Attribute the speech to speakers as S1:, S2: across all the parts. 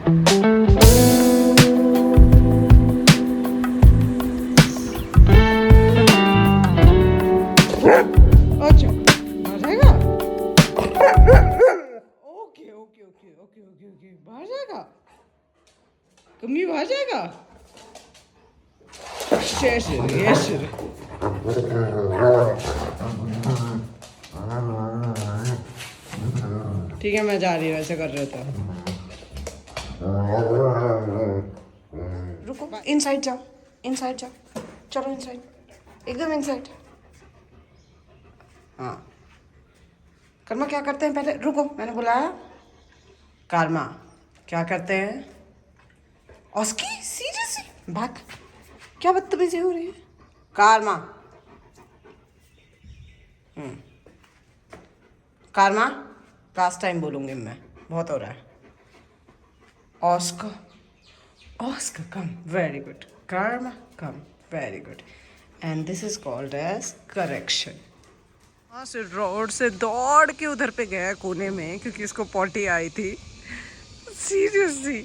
S1: अच्छा बाहर जाएगा। Okay okay okay okay okay okay बाहर जाएगा, कमी बाहर जाएगा। यस ठीक है, मैं जा रही हूँ, ऐसे कर रहे थे। रुको, इनसाइड जाओ, इनसाइड जाओ, चलो इनसाइड, एकदम इनसाइड। हाँ कर्मा क्या करते हैं पहले, रुको मैंने बुलाया। कर्मा क्या करते हैं? ऑस्की सीरियसली बैक, क्या बदतमीजी हो रही है? कर्मा कर्मा लास्ट टाइम बोलूँगी मैं, बहुत हो रहा है। Oscar Oscar come, very good. Karma come, very good. And this is called as correction. वहाँ से रोड से दौड़ के उधर पे गया कोने में, क्योंकि इसको पॉटी आई थी। Seriously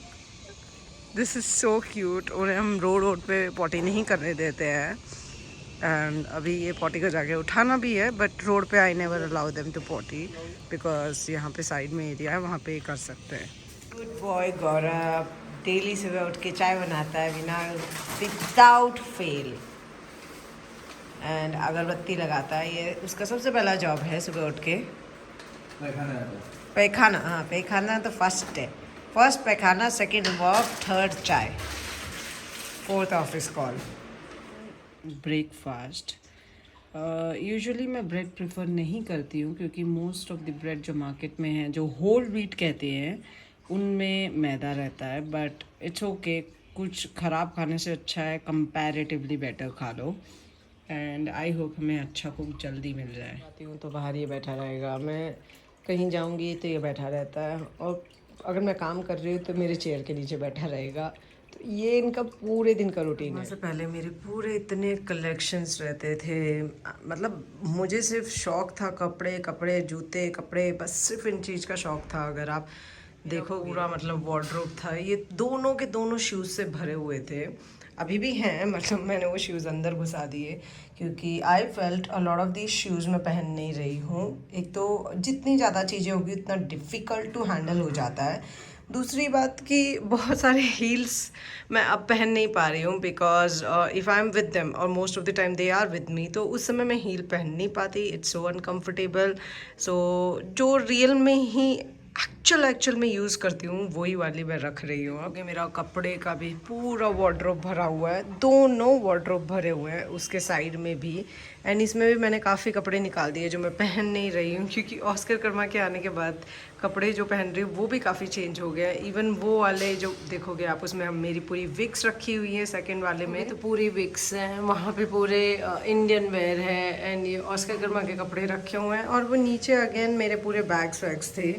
S1: this is so cute. उन्हें हम रोड पे पॉटी नहीं करने देते हैं, एंड अभी ये पॉटी को जाके उठाना भी है, बट रोड पे I never allow them to potty, because यहाँ पे साइड में एरिया है, वहाँ पे कर सकते हैं। गुड बॉय गौरव डेली सुबह उठ के चाय बनाता है बिना विदाउट फेल, एंड अगरबत्ती लगाता है। ये उसका सबसे पहला जॉब है, सुबह उठ के पैखाना। हाँ पैखाना तो फर्स्ट है, फर्स्ट पैखाना, सेकंड वॉक, थर्ड चाय, fourth office call. Breakfast usually मैं ब्रेड प्रेफर नहीं करती हूँ, क्योंकि मोस्ट ऑफ द ब्रेड जो मार्केट में है, जो होल व्हीट कहते हैं, उनमें मैदा रहता है। बट इट्स ओके, कुछ ख़राब खाने से अच्छा है कंपैरेटिवली बेटर खा लो। एंड आई होप हमें अच्छा कुक जल्दी मिल जाए। आती हूँ तो बाहर ये बैठा रहेगा, मैं कहीं जाऊँगी तो ये बैठा रहता है, और अगर मैं काम कर रही हूँ तो मेरे चेयर के नीचे बैठा रहेगा। तो ये इनका पूरे दिन का रूटीन है। उससे पहले मेरे पूरे इतने कलेक्शंस रहते थे, मतलब मुझे सिर्फ शौक था कपड़े कपड़े जूते कपड़े, बस सिर्फ इन चीज़ का शौक था। अगर आप देखो पूरा मतलब वार्डरोब था, ये दोनों के दोनों शूज़ से भरे हुए थे, अभी भी हैं, मतलब मैंने वो शूज़ अंदर घुसा दिए, क्योंकि I felt a lot of these shoes मैं पहन नहीं रही हूँ। एक तो जितनी ज़्यादा चीज़ें होगी उतना डिफ़िकल्ट टू हैंडल हो जाता है, दूसरी बात कि बहुत सारे हील्स मैं अब पहन नहीं पा रही हूँ, because if I am with them और most of the time they are with me, तो उस समय मैं हील पहन नहीं पाती, इट्स सो अनकम्फर्टेबल। सो जो रियल में ही एक्चुअल में यूज़ करती हूँ वही वाली मैं रख रही हूँ। आगे मेरा कपड़े का भी पूरा वार्डरोब भरा हुआ है, दोनों वार्डरोब भरे हुए हैं, उसके साइड में भी, एंड इसमें भी मैंने काफ़ी कपड़े निकाल दिए जो मैं पहन नहीं रही हूँ, क्योंकि ऑस्कर कर्मा के आने के बाद कपड़े जो पहन रही हूँ वो भी काफ़ी चेंज हो गया है। इवन वो वाले जो देखोगे आप, उसमें हम मेरी पूरी विक्स रखी हुई है, सेकंड वाले में तो पूरी विक्स हैं, वहाँ पे पूरे इंडियन वेयर है, एंड ये ऑस्कर कर्मा के कपड़े रखे हुए हैं, और वो नीचे अगेन मेरे पूरे बैग्स वैग्स थे।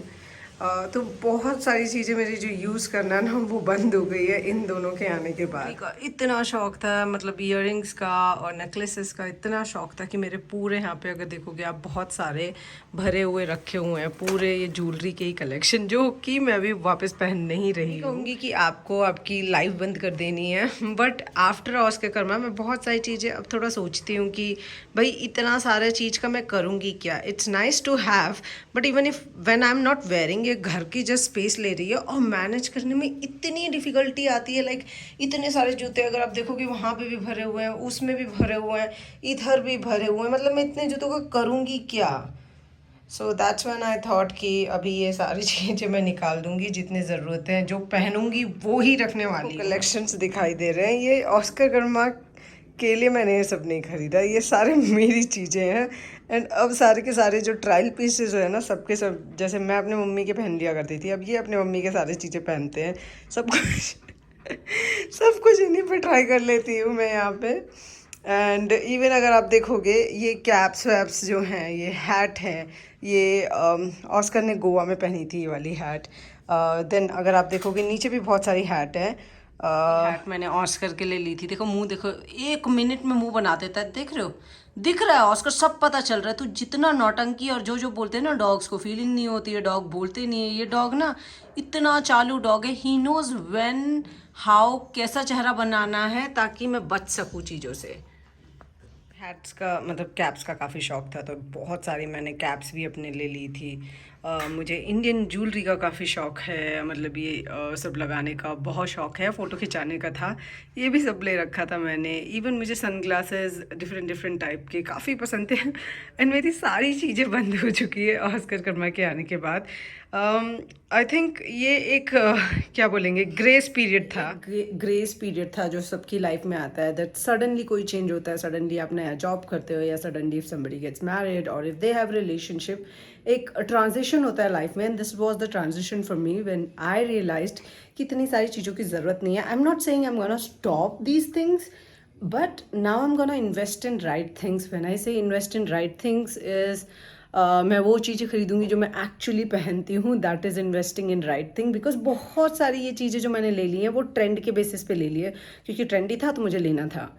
S1: तो बहुत सारी चीज़ें मेरी जो यूज़ करना ना वो बंद हो गई है इन दोनों के आने के बाद। इतना शौक था, मतलब इयररिंग्स का और नेकलेसेस का इतना शौक था कि मेरे पूरे यहाँ पे अगर देखोगे आप बहुत सारे भरे हुए रखे हुए हैं, पूरे ये ज्वेलरी के ही कलेक्शन, जो कि मैं अभी वापस पहन नहीं रही कहूँगी कि आपको आपकी लाइफ बंद कर देनी है, बट आफ्टर ऑस्कर कर्मा मैं बहुत सारी चीज़ें अब थोड़ा सोचती हूँ कि भाई इतना सारा चीज़ का मैं करूँगी क्या। It's nice to have, but even if when I am not wearing, ये घर की जस्ट स्पेस ले रही है, और मैनेज करने में इतनी डिफ़िकल्टी आती है। लाइक इतने सारे जूते अगर आप देखोगे वहाँ पे भी भरे हुए हैं, उसमें भी भरे हुए हैं, इधर भी भरे हुए हैं, मतलब मैं इतने जूतों का करूँगी क्या। So that's when I thought कि अभी ये सारी चीज़ें मैं निकाल दूंगी, जितनी ज़रूरत है जो पहनूंगी वो ही रखने वाली। कलेक्शंस दिखाई दे रहे हैं, ये ऑस्कर कर्मा के लिए मैंने ये सब नहीं खरीदा, ये सारे मेरी चीज़ें हैं। एंड अब सारे के सारे जो ट्रायल पीसेस है ना, सबके सब, जैसे मैं अपने मम्मी के पहन लिया करती थी, अब ये अपने मम्मी के सारे चीज़ें पहनते हैं, सब कुछ सब कुछ इन्हीं पे ट्राई कर लेती हूँ मैं यहाँ पे। एंड इवन अगर आप देखोगे ये कैप्स वैप्स जो हैं, ये हैट है, ये ऑस्कर ने गोवा में पहनी थी ये वाली हैट। देन अगर आप देखोगे नीचे भी बहुत सारी हैट है, हैट मैंने ऑस्कर के लिए ली थी। देखो मुंह देखो, 1 मिनट में मुंह बना देता है, देख रहे हो, दिख रहा है ऑस्कर, सब पता चल रहा है। तू जितना नौटंकी और जो जो बोलते हैं ना, डॉग्स को फीलिंग नहीं होती है, डॉग बोलते नहीं है, ये डॉग ना इतना चालू डॉग है। ही नोज व्हेन हाउ कैसा चेहरा बनाना है ताकि मैं बच सकूँ चीज़ों से। हैट्स का मतलब कैप्स का काफ़ी शौक था, तो बहुत सारी मैंने कैप्स भी अपने ले ली थी। मुझे इंडियन ज्वेलरी का काफ़ी शौक है, मतलब ये सब लगाने का बहुत शौक है, फ़ोटो खिंचाने का था, ये भी सब ले रखा था मैंने। इवन मुझे सनग्लासेस डिफरेंट डिफरेंट टाइप के काफ़ी पसंद थे एंड मेरी सारी चीज़ें बंद हो चुकी है ऑस्कर कर्मा के आने के बाद। आई थिंक ये एक क्या बोलेंगे, ग्रेस पीरियड था, ग्रेस पीरियड था जो सबकी लाइफ में आता है, दैट सडनली कोई चेंज होता है, सडनली आप नया जॉब करते हो, या suddenly if somebody gets married और इफ दे हैव रिलेशनशिप, एक ट्रांजिशन होता है लाइफ में। And this was the transition for me when I realised कि इतनी सारी चीज़ों की ज़रूरत नहीं है। I am not saying I am gonna stop these things, but now I am gonna invest in right things. When I say invest in right things is मैं वो चीज़ें खरीदूंगी जो मैं एक्चुअली पहनती हूँ, that is investing in right thing. Because बहुत सारी ये चीज़ें जो मैंने ले ली हैं वो ट्रेंड के बेसिस पे ले ली है, क्योंकि ट्रेंडी था तो मुझे लेना था।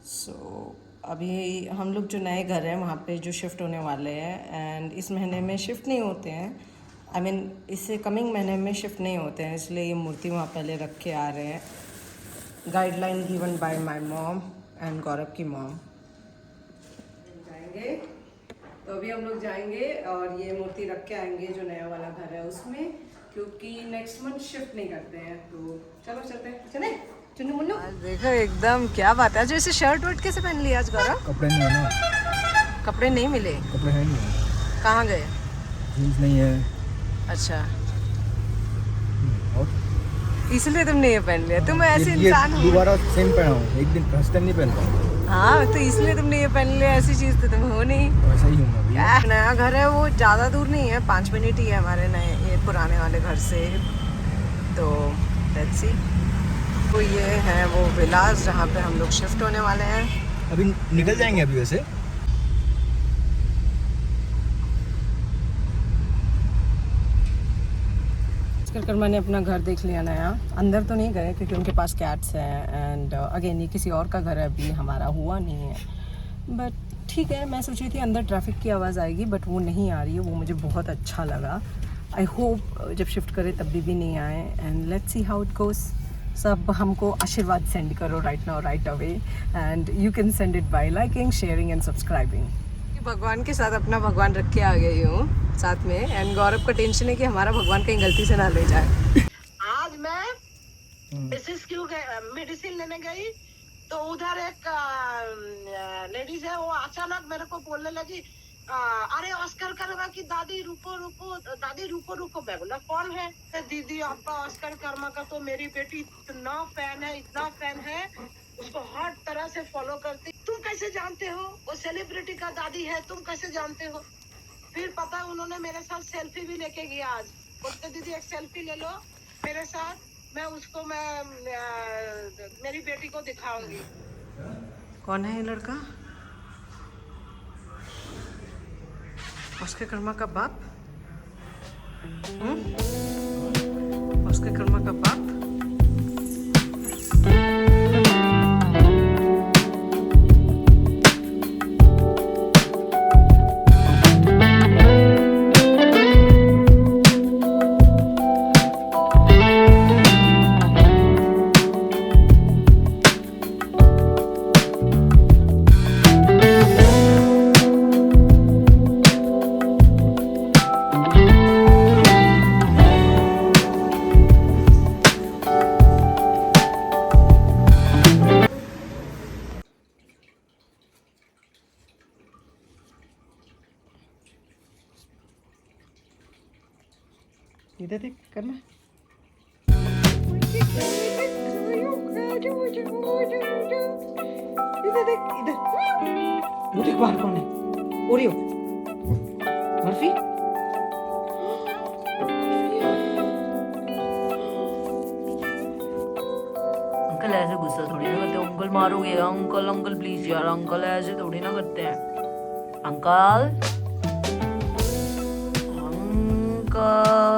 S1: सो अभी हम लोग जो नए घर हैं वहाँ पे जो शिफ्ट होने वाले हैं, एंड इस महीने में शिफ्ट नहीं होते हैं, आई मीन इससे कमिंग महीने में शिफ्ट नहीं होते हैं, इसलिए ये मूर्ति वहाँ पहले रख के आ रहे हैं। Guideline given by my mom and Gaurav की मॉम। जाएंगे तो अभी हम लोग जाएंगे और ये मूर्ति रख के आएंगे जो नया वाला घर है उसमें, क्योंकि नेक्स्ट मंथ शिफ्ट नहीं करते हैं। तो चलो चलते हैं, चले चुन्नू मुन्नू। देखो एकदम क्या बात है, जो इसे शर्ट वर्ट कैसे पहन लिया आज गौरव?
S2: कपड़े नहीं है ना,
S1: कपड़े नहीं मिले?
S2: कपड़े हैं नहीं।
S1: कहाँ गए?
S2: जीन्स नहीं है।
S1: अच्छा,
S2: और
S1: इसलिए तुमने ये पहन लिया? तुम ऐसे इंसान हो।
S2: दोबारा सेम पहना हूँ, एक दिन फर्स्ट टाइम नहीं पहनता हूँ।
S1: हाँ तो इसलिए तुमने ये पहन लिया, ऐसी चीज़ तो तुम हो नहीं।
S2: वैसा ही हूँ मैं भी।
S1: नया घर है वो ज़्यादा दूर नहीं है, 5 मिनट ही है हमारे नए ये पुराने वाले घर से। तो लेट्स सी। तो ये है वो विलास जहाँ पे हम लोग शिफ्ट होने वाले हैं।
S2: अभी निकल जाएंगे अभी वैसे।
S1: कर मैंने अपना घर देख लिया नया, अंदर तो नहीं गए क्योंकि उनके पास कैट्स हैं, एंड अगेन ये किसी और का घर है, अभी हमारा हुआ नहीं है। बट ठीक है, मैं सोच रही थी अंदर ट्रैफिक की आवाज़ आएगी, बट वो नहीं आ रही है, वो मुझे बहुत अच्छा लगा। आई होप जब शिफ्ट करें तब भी नहीं आए, and let's see how it goes. सब हमको आशीर्वाद सेंड करो right now, right away, and you can send it by liking, sharing and subscribing. भगवान के साथ अपना भगवान रख के आ गई हूँ साथ में, एंड गौरव का टेंशन है कि हमारा भगवान कहीं गलती से ना ले जाए।
S3: आज मैं मेडिसिन लेने गई तो उधर एक लेडीज है, वो अचानक मेरे को बोलने लगी, अरे ऑस्कर कर्मा की दादी रुको रुको, दादी रुको रुको। मैं बोला कौन है? दीदी आपका ऑस्कर कर्मा का तो मेरी बेटी इतना फैन है, इतना फैन है, उसको हर तरह से फॉलो करती। तुम कैसे जानते हो? वो सेलिब्रिटी का दादी है, तुम कैसे जानते हो? फिर पता है उन्होंने मेरे साथ सेल्फी भी लेके गया आज। बोलते दीदी एक सेल्फी ले लो मेरे साथ, मैं उसको मेरी बेटी को दिखाऊंगी।
S1: कौन है ये लड़का? ऑस्कर कर्मा का बाप? ऑस्कर कर्मा का बाप? इधर देख करना, इधर देख, इधर वो देख बाहर कौन है? ओरियो, बर्फी। अंकल ऐसे गुस्सा थोड़ी ना करते, अंकल मारोगे? अंकल अंकल प्लीज यार, अंकल ऐसे थोड़ी ना करते हैं। Uncle uncle